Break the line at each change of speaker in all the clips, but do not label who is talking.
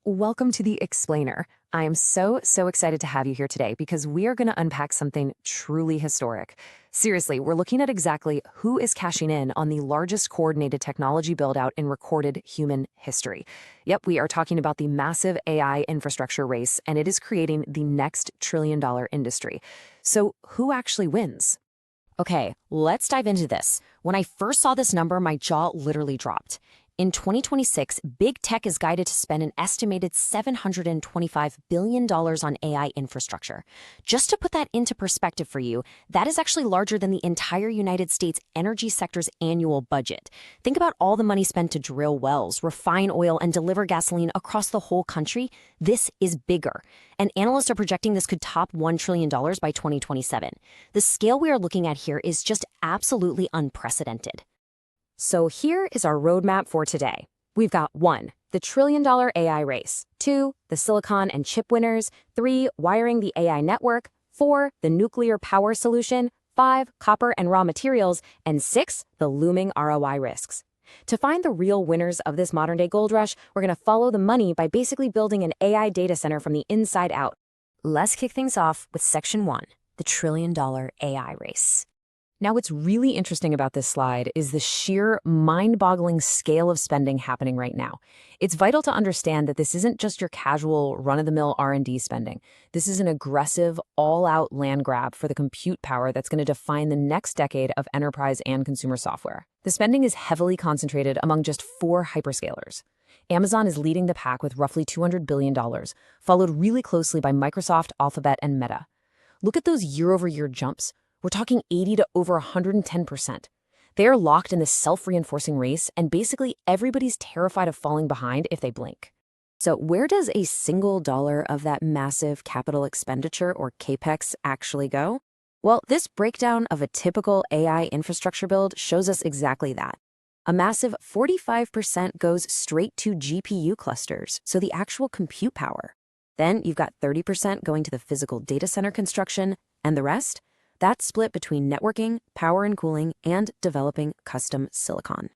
Welcome to The Explainer. I am so excited to have you here today because we are going to unpack something truly historic. Seriously, we're looking at exactly who is cashing in on the largest coordinated technology build-out in recorded human history. Yep, we are talking about the massive AI infrastructure race, and it is creating the next trillion-dollar industry. So who actually wins? Okay, let's dive into this. When I first saw this number, my jaw literally dropped. In 2026, big tech is guided to spend an estimated $725 billion on AI infrastructure. Just to put that into perspective for you, that is actually larger than the entire United States energy sector's annual budget. Think about all the money spent to drill wells, refine oil, and deliver gasoline across the whole country. This is bigger. And analysts are projecting this could top $1 trillion by 2027. The scale we are looking at here is just absolutely unprecedented. So here is our roadmap for today. We've got 1, the trillion-dollar AI race, 2, the silicon and chip winners, 3, wiring the AI network, 4, the nuclear power solution, 5, copper and raw materials, and 6, the looming ROI risks. To find the real winners of this modern-day gold rush, we're going to follow the money by basically building an AI data center from the inside out. Let's kick things off with Section 1, the trillion-dollar AI race. Now, what's really interesting about this slide is the sheer mind-boggling scale of spending happening right now. It's vital to understand that this isn't just your casual run-of-the-mill R&D spending. This is an aggressive, all-out land grab for the compute power that's going to define the next decade of enterprise and consumer software. The spending is heavily concentrated among just 4 hyperscalers. Amazon is leading the pack with roughly $200 billion, followed really closely by Microsoft, Alphabet, and Meta. Look at those year-over-year jumps. We're talking 80 to over 110%. They are locked in this self-reinforcing race, and basically everybody's terrified of falling behind if they blink. So where does a single dollar of that massive capital expenditure, or CapEx, actually go? Well, this breakdown of a typical AI infrastructure build shows us exactly that. A massive 45% goes straight to GPU clusters, so the actual compute power. Then you've got 30% going to the physical data center construction, and the rest? That's split between networking, power and cooling, and developing custom silicon.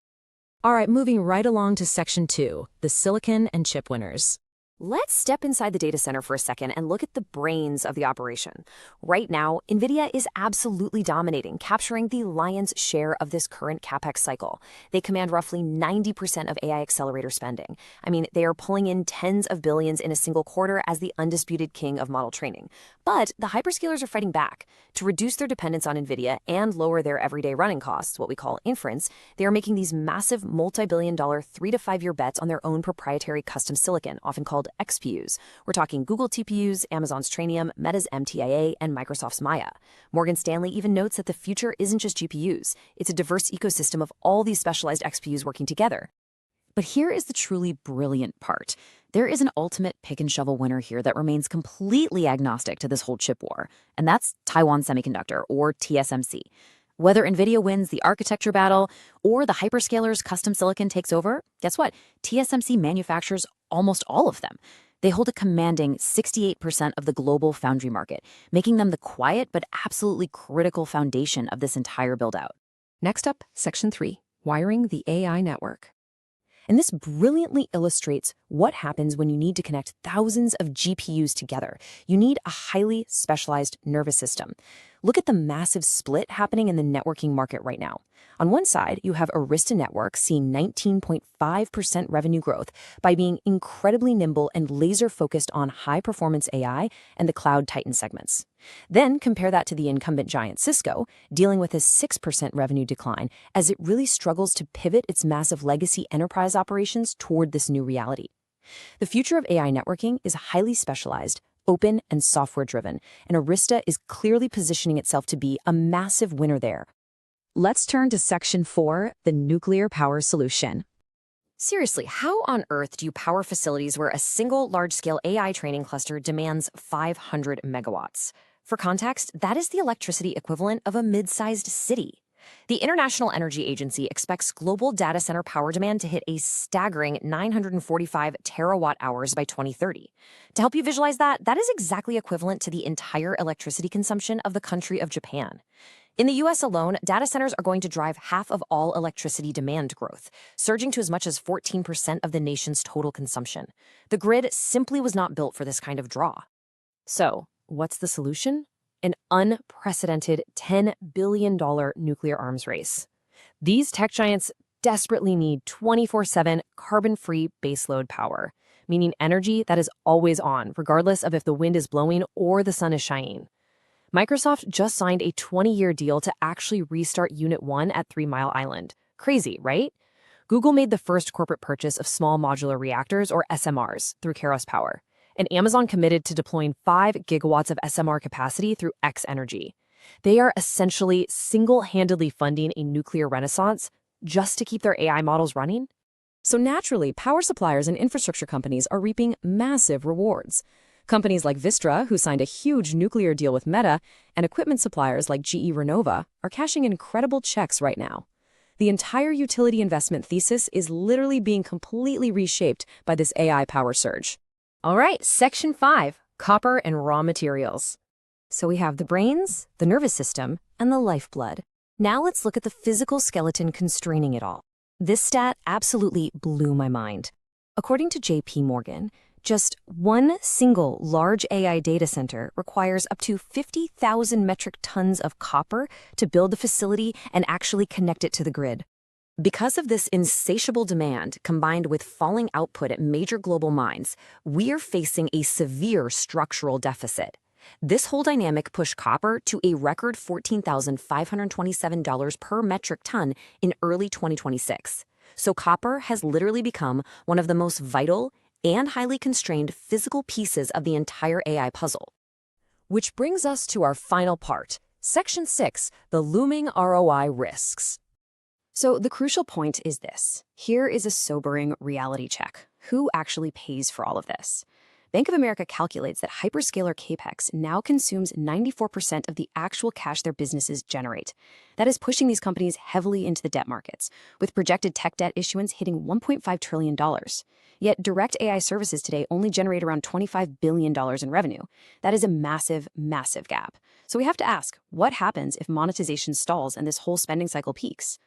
All right, moving right along to Section 2, the silicon and chip winners. Let's step inside the data center for a second and look at the brains of the operation. Right now, NVIDIA is absolutely dominating, capturing the lion's share of this current CapEx cycle. They command roughly 90% of AI accelerator spending. I mean, they are pulling in tens of billions in a single quarter as the undisputed king of model training. But the hyperscalers are fighting back. To reduce their dependence on NVIDIA and lower their everyday running costs, what we call inference, they are making these massive multi-billion-dollar 3 to 5 year bets on their own proprietary custom silicon, often called XPUs. We're talking Google TPUs, Amazon's Trainium, Meta's MTIA, and Microsoft's Maya. Morgan Stanley even notes that the future isn't just GPUs. It's a diverse ecosystem of all these specialized XPUs working together. But here is the truly brilliant part. There is an ultimate pick-and-shovel winner here that remains completely agnostic to this whole chip war, and that's Taiwan Semiconductor, or TSMC. Whether NVIDIA wins the architecture battle or the hyperscalers' custom silicon takes over, guess what? TSMC manufactures almost all of them. They hold a commanding 68% of the global foundry market, making them the quiet but absolutely critical foundation of this entire build-out. Next up, Section 3, wiring the AI network. And this brilliantly illustrates what happens when you need to connect thousands of GPUs together. You need a highly specialized nervous system. Look at the massive split happening in the networking market right now. On one side, you have Arista Networks seeing 19.5% revenue growth by being incredibly nimble and laser-focused on high-performance AI and the cloud titan segments. Then compare that to the incumbent giant Cisco, dealing with a 6% revenue decline as it really struggles to pivot its massive legacy enterprise operations toward this new reality. The future of AI networking is highly specialized, open, and software-driven, and Arista is clearly positioning itself to be a massive winner there. Let's turn to Section 4, the nuclear power solution. Seriously, how on earth do you power facilities where a single large-scale AI training cluster demands 500 megawatts? For context, that is the electricity equivalent of a mid-sized city. The International Energy Agency expects global data center power demand to hit a staggering 945 terawatt hours by 2030. To help you visualize that, that is exactly equivalent to the entire electricity consumption of the country of Japan. In the US alone, data centers are going to drive half of all electricity demand growth, surging to as much as 14% of the nation's total consumption. The grid simply was not built for this kind of draw. So, what's the solution? An unprecedented $10 billion nuclear arms race. These tech giants desperately need 24/7 carbon-free baseload power, meaning energy that is always on, regardless of if the wind is blowing or the sun is shining. Microsoft just signed a 20-year deal to actually restart Unit 1 at 3 Mile Island. Crazy, right? Google made the first corporate purchase of small modular reactors, or SMRs, through Kairos Power. And Amazon committed to deploying 5 gigawatts of SMR capacity through X Energy. They are essentially single-handedly funding a nuclear renaissance just to keep their AI models running. So naturally, power suppliers and infrastructure companies are reaping massive rewards. Companies like Vistra, who signed a huge nuclear deal with Meta, and equipment suppliers like GE Renova are cashing incredible checks right now. The entire utility investment thesis is literally being completely reshaped by this AI power surge. All right, Section 5, Copper and Raw Materials. So we have the brains, the nervous system, and the lifeblood. Now let's look at the physical skeleton constraining it all. This stat absolutely blew my mind. According to JP Morgan, just one single large AI data center requires up to 50,000 metric tons of copper to build the facility and actually connect it to the grid. Because of this insatiable demand, combined with falling output at major global mines, we're facing a severe structural deficit. This whole dynamic pushed copper to a record $14,527 per metric ton in early 2026. So copper has literally become one of the most vital and highly constrained physical pieces of the entire AI puzzle. Which brings us to our final part, Section 6, the looming ROI risks. So the crucial point is this. Here is a sobering reality check. Who actually pays for all of this? Bank of America calculates that hyperscaler CapEx now consumes 94% of the actual cash their businesses generate. That is pushing these companies heavily into the debt markets, with projected tech debt issuance hitting $1.5 trillion. Yet direct AI services today only generate around $25 billion in revenue. That is a massive, massive gap. So we have to ask, what happens if monetization stalls and this whole spending cycle peaks?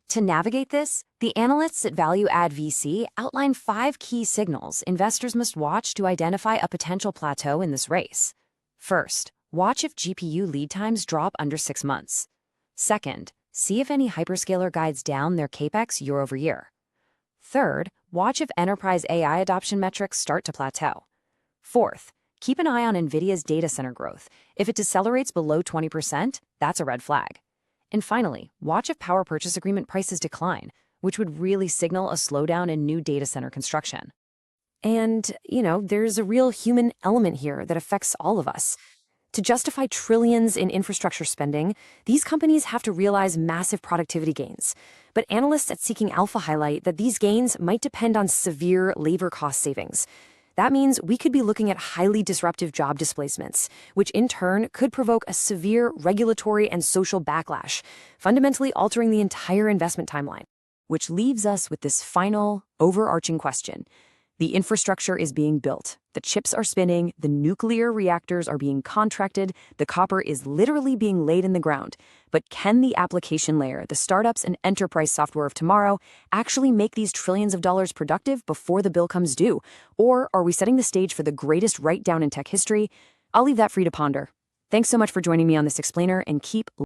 To navigate this, the analysts at Value Add VC outline 5 key signals investors must watch to identify a potential plateau in this race. First, watch if GPU lead times drop under 6 months. Second, see if any hyperscaler guides down their CapEx year over year. Third, watch if enterprise AI adoption metrics start to plateau. Fourth, keep an eye on NVIDIA's data center growth. If it decelerates below 20%, that's a red flag. And finally, watch if power purchase agreement prices decline, which would really signal a slowdown in new data center construction. And, there's a real human element here that affects all of us. To justify trillions in infrastructure spending, these companies have to realize massive productivity gains. But analysts at Seeking Alpha highlight that these gains might depend on severe labor cost savings. That means we could be looking at highly disruptive job displacements, which in turn could provoke a severe regulatory and social backlash, fundamentally altering the entire investment timeline. Which leaves us with this final, overarching question. The infrastructure is being built, the chips are spinning, the nuclear reactors are being contracted, the copper is literally being laid in the ground. But can the application layer, the startups and enterprise software of tomorrow, actually make these trillions of dollars productive before the bill comes due? Or are we setting the stage for the greatest write-down in tech history? I'll leave that for you to ponder. Thanks so much for joining me on this explainer, and keep